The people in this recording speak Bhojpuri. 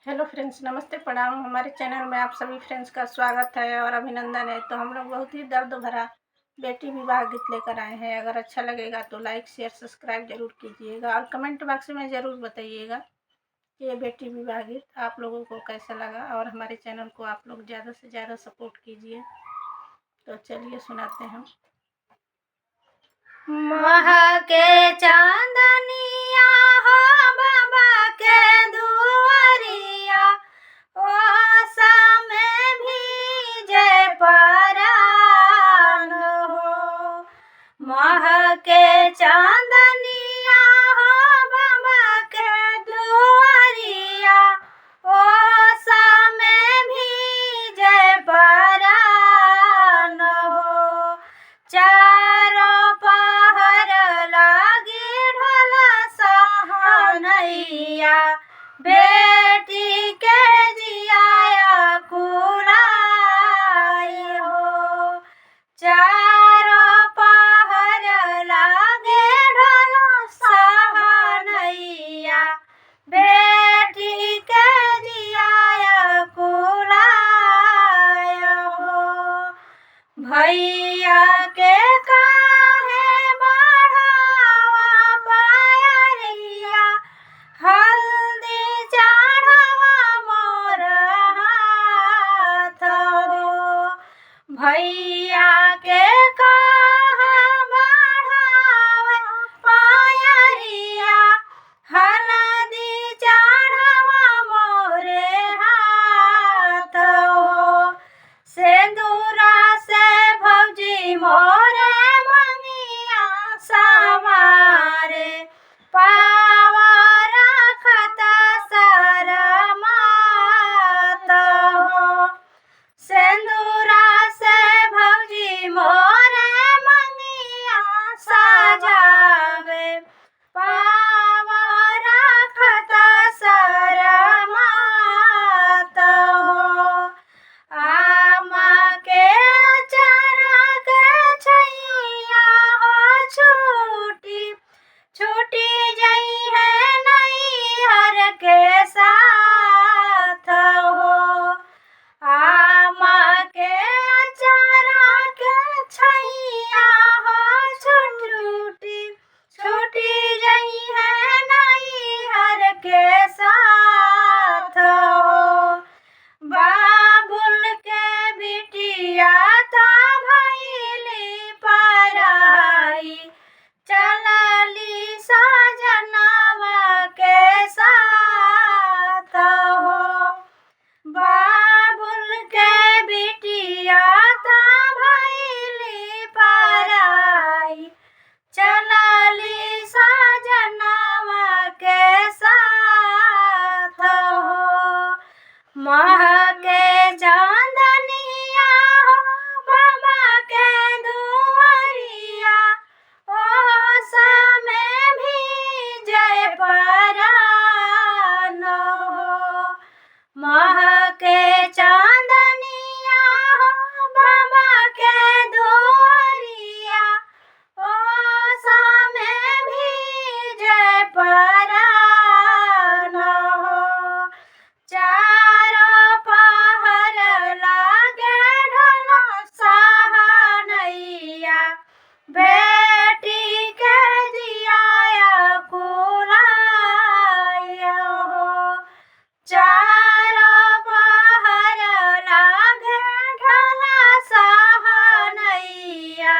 हेलो फ्रेंड्स, नमस्ते, प्रणाम। हमारे चैनल में आप सभी फ्रेंड्स का स्वागत है और अभिनंदन है। तो हम लोग बहुत ही दर्द भरा बेटी विवाह गीत लेकर आए हैं। अगर अच्छा लगेगा तो लाइक शेयर सब्सक्राइब जरूर कीजिएगा और कमेंट बॉक्स में ज़रूर बताइएगा कि ये बेटी विवाह गीत आप लोगों को कैसा लगा। और हमारे चैनल को आप लोग ज़्यादा से ज़्यादा सपोर्ट कीजिए। तो चलिए सुनाते हैं। महके चांदनिया हो बाबा के दुआरिया, ओ समय भीजे परान हो। महके चांदनिया हो बाबा के दुआरिया, ओ समय भीजे परान हो। चारों पहर लागी ढोल सहनैया, बेटी के जियाया कुलाई हो। चारों पहर लागे ढोल सहनैया, बेटी के जियाया कुलाई हो। भैया के काहे बढ़ावा पायरिया, हल्दी चढ़ावा मोर हाथ हो। भैया के काहे बढ़ावा पायरिया, हल्दी चढ़ावा मोरे हाथ हो। सिंदूरा से भौजी मोरे मंगिया सवारे, पावा रखता सारा मात हो। सिंदूरा से भौजी मोरे मंगिया सजावे, पावा रखता सारा मात हो। आमा के अचारा के छैया हो छूटी, छूटी जई है नैहर के साथ हो। आमा के अचारा के छैया हो छूटी, छूटी जई है नैहर के साथ हो। बाबुल के बिटिया ता भइली पराई, चलली सजनवा के साथ हो। बाबुल के बिटिया ता भइली पराई, चलली सजनवा के साथ हो। महके चांदनिया हो बाबा के दुआरिया, ओ समय भीजे परान हो। महके चांदनिया हो बाबा के दुआरिया, ओ समय भीजे परान हो। चारों पहर लागे ढोल सहनैया, बेटी के जियाया कुलाई हो। चारों पहर लागे ढोल सहनैया,